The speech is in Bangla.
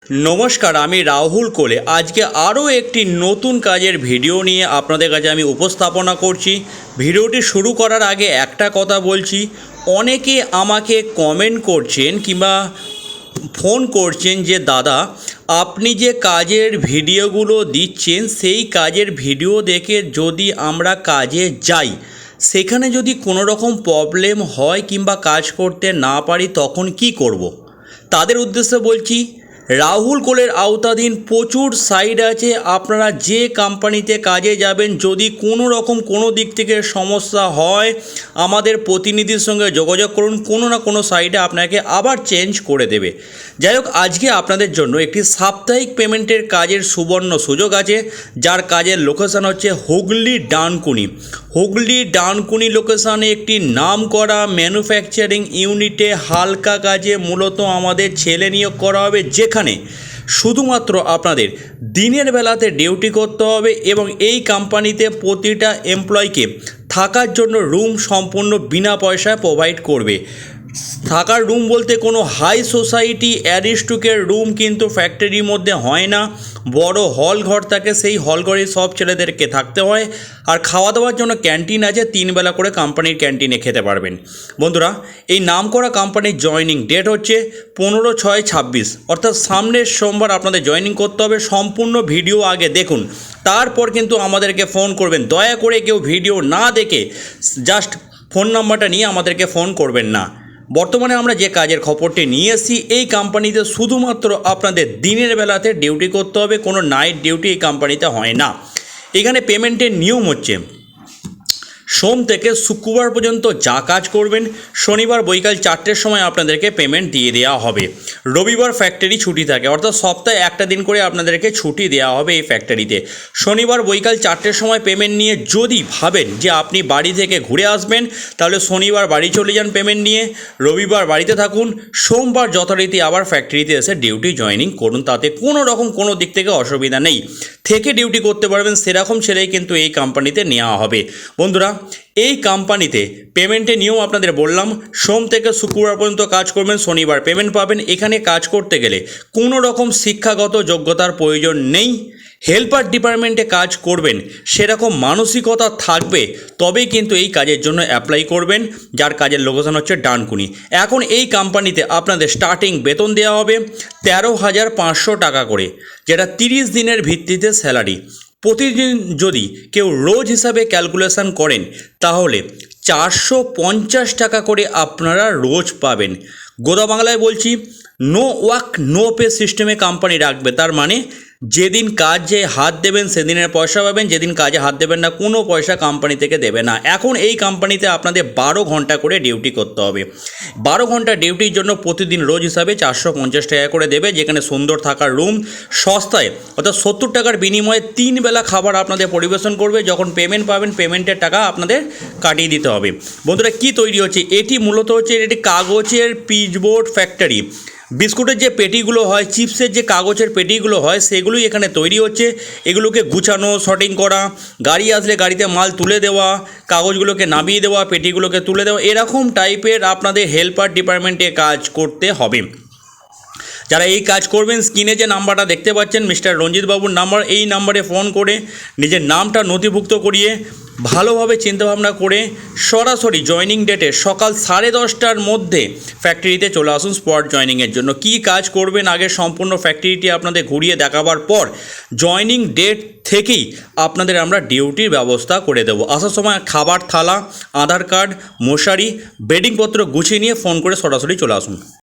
নমস্কার, আমি রাহুল কোলে আজকে আরও একটি নতুন কাজের ভিডিও নিয়ে আপনাদের কাছে আমি উপস্থাপনা করছি। ভিডিওটি শুরু করার আগে একটা কথা বলছি, অনেকে আমাকে কমেন্ট করছেন কিংবা ফোন করছেন যে দাদা আপনি যে কাজের ভিডিওগুলো দিচ্ছেন সেই কাজের ভিডিও দেখে যদি আমরা কাজে যাই, সেখানে যদি কোনো রকম প্রবলেম হয় কিংবা কাজ করতে না পারি তখন কি করব। তাদের উদ্দেশ্যে বলছি, রাহুল কোলের আওতাধীন প্রচুর সাইট আছে। আপনারা যে কোম্পানিতে কাজে যাবেন, যদি কোনো রকম কোনো দিক থেকে সমস্যা হয় আমাদের প্রতিনিধির সঙ্গে যোগাযোগ করুন, কোনো না কোনো সাইটে আপনাকে আবার চেঞ্জ করে দেবে। যাই হোক, আজকে আপনাদের জন্য একটি সাপ্তাহিক পেমেন্টের কাজের সুবর্ণ সুযোগ আছে, যার কাজের লোকেশান হচ্ছে হুগলি ডানকুনি। হুগলি ডানকুনি লোকেশানে একটি নামকরা ম্যানুফ্যাকচারিং ইউনিটে হালকা কাজে মূলত আমাদের ছেলে নিয়োগ করা হবে, যেখানে শুধুমাত্র আপনাদের দিনের বেলাতে ডিউটি করতে হবে এবং এই কোম্পানিতে প্রতিটা এমপ্লয়িকে থাকার জন্য রুম সম্পূর্ণ বিনা পয়সায় প্রোভাইড করবে। থাকার রুম বলতে কোনো হাই সোসাইটি অ্যারিস্টুকের রুম কিন্তু ফ্যাক্টরির মধ্যে হয় না, বড় হল ঘর থাকে, সেই হল ঘরে সব ছেলেদেরকে থাকতে হয়। আর খাওয়া দাওয়ার জন্য ক্যান্টিন আছে, 3 বেলা করে কোম্পানির ক্যান্টিনে খেতে পারবেন। বন্ধুরা, এই নামকরা কোম্পানির জয়নিং ডেট হচ্ছে 15/6/26, অর্থাৎ সামনের সোমবার আপনাদের জয়নিং করতে হবে। সম্পূর্ণ ভিডিও আগে দেখুন, তারপর কিন্তু আমাদেরকে ফোন করবেন। দয়া করে কেউ ভিডিও না দেখে জাস্ট ফোন নাম্বারটা নিয়ে আমাদেরকে ফোন করবেন না। বর্তমানে আমরা যে কাজের খবরটি নিয়ে এসেছি, এই কোম্পানিতে শুধুমাত্র আপনাদের দিনের বেলাতে ডিউটি করতে হবে, কোনো নাইট ডিউটি এই কোম্পানিতে হয় না। এখানে পেমেন্টের নিয়ম হচ্ছে, সোম থেকে শুক্রবার পর্যন্ত যা কাজ করবেন, শনিবার বৈকাল 4টের সময় আপনাদেরকে পেমেন্ট দিয়ে দেওয়া হবে। রবিবার ফ্যাক্টরি ছুটি থাকে, অর্থাৎ সপ্তাহে একটা দিন করে আপনাদেরকে ছুটি দেওয়া হবে এই ফ্যাক্টরিতে। শনিবার বৈকাল 4টের সময় পেমেন্ট নিয়ে যদি ভাবেন যে আপনি বাড়ি থেকে ঘুরে আসবেন, তাহলে শনিবার বাড়ি চলে যান পেমেন্ট নিয়ে, রবিবার বাড়িতে থাকুন, সোমবার যথারীতি আবার ফ্যাক্টরিতে এসে ডিউটি জয়েনিং করুন। তাতে কোনো রকম কোনো দিক থেকে অসুবিধা নেই, থেকে ডিউটি করতে পারবেন, সেরকম ছেলেই কিন্তু এই কোম্পানিতে নেওয়া হবে। বন্ধুরা, এই কোম্পানিতে পেমেন্টের নিয়ম আপনাদের বললাম, সোম থেকে শুক্রবার পর্যন্ত কাজ করবেন, শনিবার পেমেন্ট পাবেন। এখানে কাজ করতে গেলে কোনো রকম শিক্ষাগত যোগ্যতার প্রয়োজন নেই। হেল্পার ডিপার্টমেন্টে কাজ করবেন সেরকম মানসিকতা থাকবে, তবেই কিন্তু এই কাজের জন্য অ্যাপ্লাই করবেন, যার কাজের লোকেশন হচ্ছে ডানকুনি। এখন এই কোম্পানিতে আপনাদের স্টার্টিং বেতন দেওয়া হবে 13,500 টাকা করে, যেটা 30 দিনের ভিত্তিতে স্যালারি। প্রতিদিন যদি কেউ রোজ হিসাবে ক্যালকুলেশন করেন, তাহলে 450 টাকা করে আপনারা রোজ পাবেন। গোদা বাংলায় বলছি, নো ওয়ার্ক নো পে সিস্টেমে কোম্পানি রাখবে। তার মানে যেদিন কাজে হাত দেবেন সেদিনের পয়সা পাবেন, যেদিন কাজে হাত দেবেন না কোনো পয়সা কোম্পানি থেকে দেবে না। এখন এই কোম্পানিতে আপনাদের 12 ঘন্টা করে ডিউটি করতে হবে। 12 ঘন্টা ডিউটির জন্য প্রতিদিন রোজ হিসাবে 450 টাকা করে দেবে, যেখানে সুন্দর থাকার রুম সস্তায়, অর্থাৎ 70 টাকার বিনিময়ে 3 বেলা খাবার আপনাদের পরিবেশন করবে। যখন পেমেন্ট পাবেন, পেমেন্টের টাকা আপনাদের কাটিয়ে দিতে হবে। বন্ধুরা, কি তৈরি হচ্ছে এটি? মূলত হচ্ছে এটি কাগজের পিচবোর্ড ফ্যাক্টরি। বিস্কুটের যে পেটিগুলো হয়, চিপসের যে কাগজের পেটিগুলো হয়, সেগুলোই এখানে তৈরি হচ্ছে। এগুলোকে গুছানো, শর্টিং করা, গাড়ি আসলে গাড়িতে মাল তুলে দেওয়া, কাগজগুলোকে নামিয়ে দেওয়া, পেটিগুলোকে তুলে দেওয়া, এরকম টাইপের আপনাদের হেল্পার ডিপার্টমেন্টে কাজ করতে হবে। যারা এই কাজ করবেন, স্ক্রিনে যে নাম্বারটা দেখতে পাচ্ছেন মিস্টার রঞ্জিত বাবুর নাম্বার, এই নাম্বারে ফোন করে নিজের নামটা নথিভুক্ত করিয়ে ভালোভাবে চিন্তাভাবনা করে সরাসরি জয়নিং ডেটে সকাল 10:30টার মধ্যে ফ্যাক্টরিতে চলে আসুন স্পট জয়নিংয়ের জন্য। কি কাজ করবেন আগে সম্পূর্ণ ফ্যাক্টরিটি আপনাদের ঘুরিয়ে দেখাবার পর জয়নিং ডেট থেকেই আপনাদের আমরা ডিউটির ব্যবস্থা করে দেবো। আসার সময় খাবার থালা, আধার কার্ড, মশারি, বেডিংপত্র গুছিয়ে নিয়ে ফোন করে সরাসরি চলে আসুন।